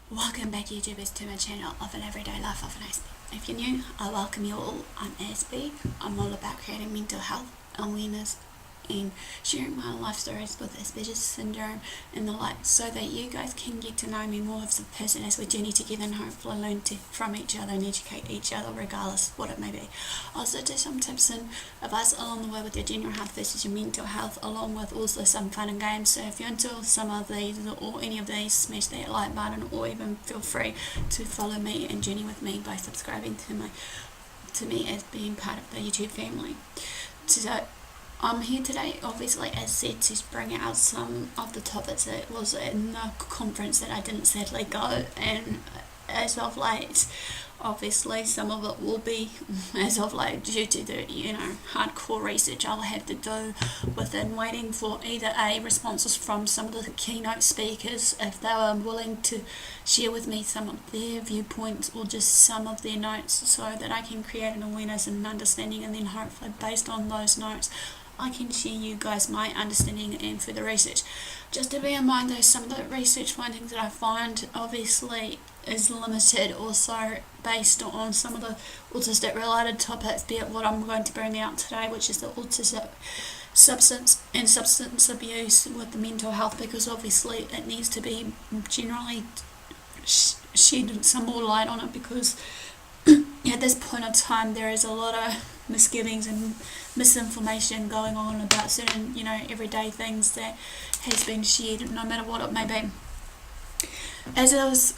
Welcome back YouTubers to my channel of an everyday life of an Aspie. If you're new, I welcome you all. I'm Aspie. I'm all about creating mental health awareness and sharing my life stories with Asperger syndrome and the like, so that you guys can get to know me more as a person as we journey together and hopefully learn from each other and educate each other regardless what it may be. Also do some tips and advice along the way with your general health versus your mental health, along with also some fun and games. So if you're into some of these or any of these, smash that like button, or even feel free to follow me and journey with me by subscribing to me as being part of the YouTube family. So I'm here today, obviously, as said, to bring out some of the topics that was in the conference that I didn't sadly go, and as of late, obviously, some of it will be, as of late, due to the, hardcore research I'll have to do within waiting for either A, responses from some of the keynote speakers, if they were willing to share with me some of their viewpoints or just some of their notes, so that I can create an awareness and an understanding, and then hopefully based on those notes I can share you guys my understanding and further research. Just to bear in mind though, some of the research findings that I find obviously is limited, also based on some of the autistic related topics, be it what I'm going to bring out today, which is the autistic substance abuse with the mental health, because obviously it needs to be generally shed some more light on it, because at this point of time there is a lot of misgivings and misinformation going on about certain, everyday things that has been shared, no matter what it may be. As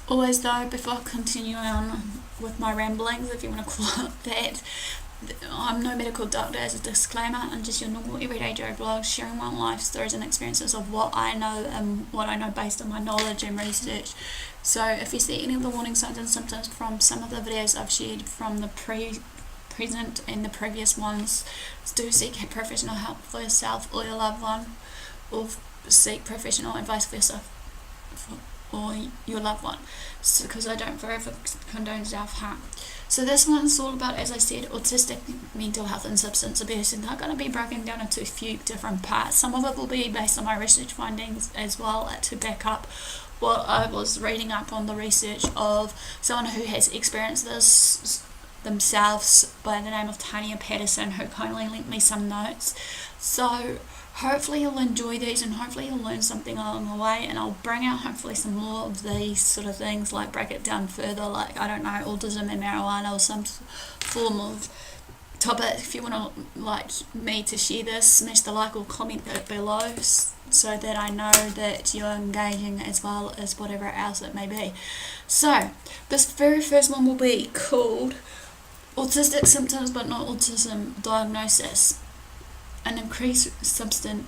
always though, before I continue on with my ramblings, if you want to call it that, I'm no medical doctor, as a disclaimer. I'm just your normal everyday Joe blog, sharing my life stories and experiences of what I know and what I know based on my knowledge and research. So if you see any of the warning signs and symptoms from some of the videos I've shared from the present and the previous ones, do seek professional help for yourself or your loved one, or seek professional advice for yourself or your loved one, because I don't forever condone self-harm. So this one's all about, as I said, autistic, mental health and substance abuse, and they're going to be broken down into a few different parts. Some of it will be based on my research findings as well, to back up what I was reading up on the research of someone who has experienced this themselves by the name of Tanya Patterson, who kindly linked me some notes. So hopefully you'll enjoy these, and hopefully you'll learn something along the way, and I'll bring out hopefully some more of these sort of things, like break it down further, like, I don't know, autism and marijuana, or some form of topic. If you want to like me to share this, smash the like or comment below, so that I know that you're engaging as well as whatever else it may be. So this very first one will be called Autistic Symptoms but Not Autism Diagnosis, an increased substance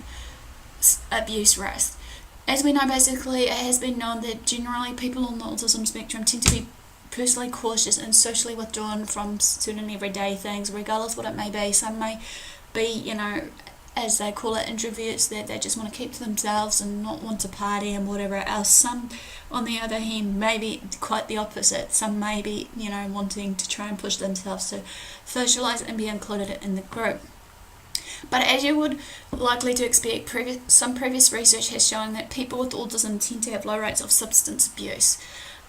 abuse risk. As we know, basically, it has been known that generally people on the autism spectrum tend to be personally cautious and socially withdrawn from certain everyday things, regardless what it may be. Some may be, as they call it, introverts, that they just want to keep to themselves and not want to party and whatever else. Some, on the other hand, may be quite the opposite. Some may be, wanting to try and push themselves to socialise and be included in the group. But as you would likely to expect, some previous research has shown that people with autism tend to have low rates of substance abuse.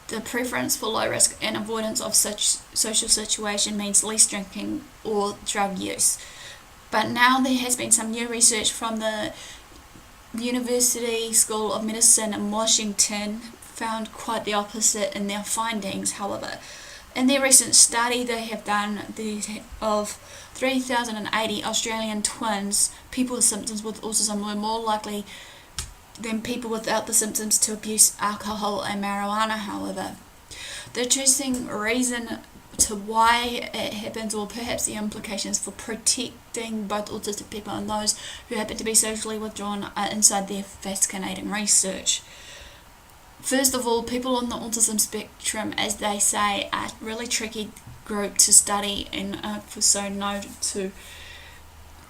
The preference for low risk and avoidance of such social situation means least drinking or drug use. But now there has been some new research from the University School of Medicine in Washington found quite the opposite in their findings. However, in their recent study they have done of 3,080 Australian twins, people with symptoms with autism were more likely than people without the symptoms to abuse alcohol and marijuana. However, the interesting reason to why it happens, or perhaps the implications for protecting both autistic people and those who happen to be socially withdrawn, are inside their fascinating research. First of all, people on the autism spectrum, as they say, are a really tricky group to study, and so know to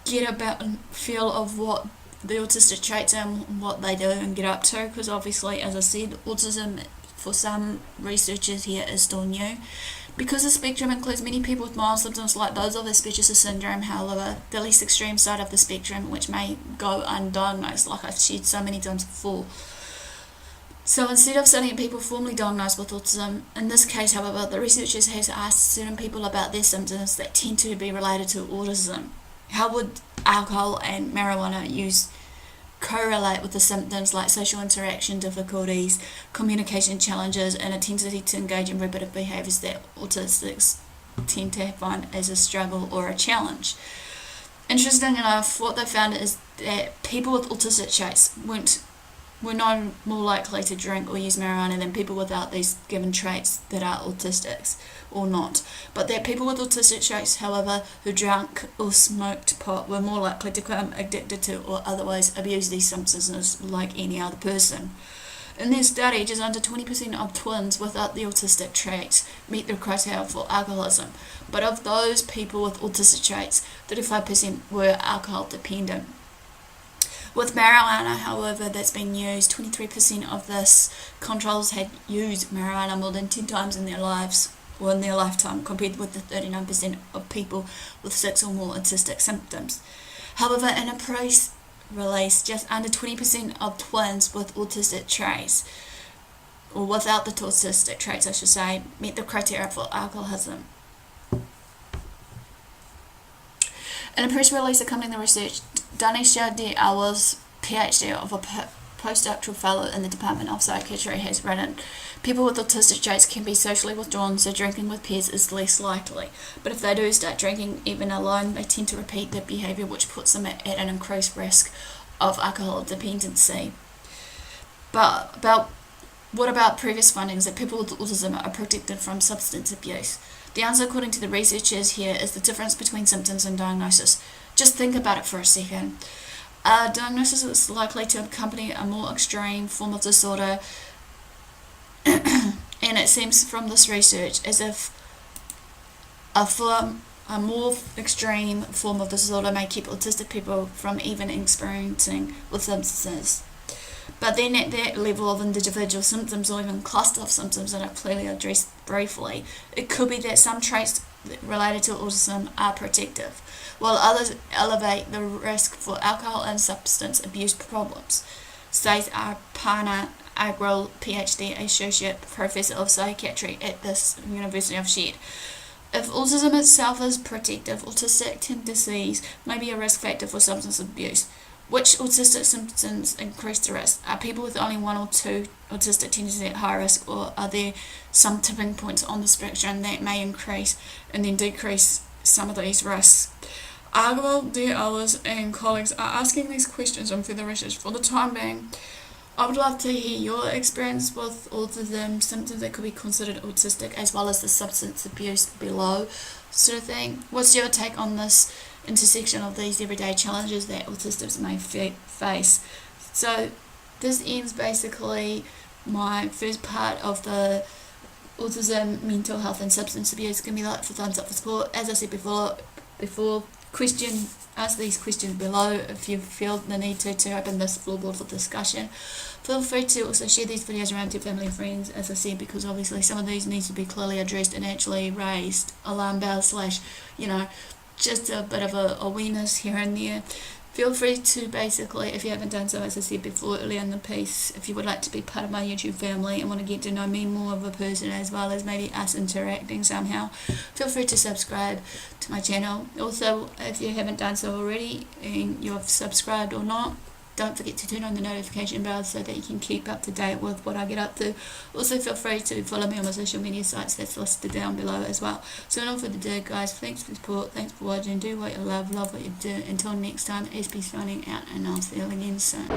get a feel of what the autistic traits are and what they do and get up to, because obviously, as I said, autism for some researchers here is still new. Because the spectrum includes many people with mild symptoms like those of Asperger syndrome, however, the least extreme side of the spectrum, which may go undiagnosed, like I've shared so many times before, So instead of studying people formally diagnosed with autism, in this case, however, the researchers has asked certain people about their symptoms that tend to be related to autism. How would alcohol and marijuana use correlate with the symptoms like social interaction difficulties, communication challenges, and a tendency to engage in repetitive behaviours that autistics tend to find as a struggle or a challenge? Interesting enough, what they found is that people with autistic traits were no more likely to drink or use marijuana than people without these given traits that are autistics or not. But that people with autistic traits, however, who drank or smoked pot were more likely to become addicted to or otherwise abuse these substances like any other person. In their study, just under 20% of twins without the autistic traits meet the criteria for alcoholism. But of those people with autistic traits, 35% were alcohol dependent. With marijuana, however, that's been used, 23% of this controls had used marijuana more than 10 times in their lives or in their lifetime, compared with the 39% of people with 6 or more autistic symptoms. However, in a press release, just under 20% of twins with autistic traits, or without the autistic traits, I should say, met the criteria for alcoholism. In a press release accompanying the research, Danisha D. Hours, PhD of a postdoctoral fellow in the Department of Psychiatry, has written, people with autistic traits can be socially withdrawn, so drinking with peers is less likely. But if they do start drinking even alone, they tend to repeat their behaviour, which puts them at an increased risk of alcohol dependency. But what about previous findings that people with autism are protected from substance abuse? The answer, according to the researchers here, is the difference between symptoms and diagnosis. Just think about it for a second. Diagnosis is likely to accompany a more extreme form of disorder, and it seems from this research as if a more extreme form of disorder may keep autistic people from even experiencing with substances. But then at that level of individual symptoms or even cluster of symptoms that are clearly addressed briefly, it could be that some traits related to autism are protective, while others elevate the risk for alcohol and substance abuse problems, says Arpana Agrawal, PhD, Associate Professor of Psychiatry at the University of Sheffield. If autism itself is protective, autistic tendencies may be a risk factor for substance abuse. Which autistic symptoms increase the risk? Are people with only 1 or 2 autistic tendencies at high risk, or are there some tipping points on the spectrum that may increase and then decrease some of these risks? Agrawal, D. Hours, and colleagues are asking these questions on further research. For the time being, I would love to hear your experience with autism symptoms that could be considered autistic, as well as the substance abuse below sort of thing. What's your take on this intersection of these everyday challenges that autistics may face? So this ends basically my first part of the autism, mental health and substance abuse. Give me a like for thumbs up for support. As I said before, ask these questions below if you feel the need to open this floorboard for discussion. Feel free to also share these videos around to your family and friends, as I said, because obviously some of these needs to be clearly addressed and actually raised alarm bells / just a bit of a awareness here and there. Feel free to basically, if you haven't done so, as I said before earlier in the piece, if you would like to be part of my YouTube family and want to get to know me more of a person, as well as maybe us interacting somehow, feel free to subscribe to my channel. Also, if you haven't done so already and you've subscribed or not, don't forget to turn on the notification bell so that you can keep up to date with what I get up to. Also, feel free to follow me on my social media sites that's listed down below as well. So, enough for the day, guys. Thanks for the support. Thanks for watching. Do what you love what you do. Until next time, Aspie signing out, and I'll see you again soon.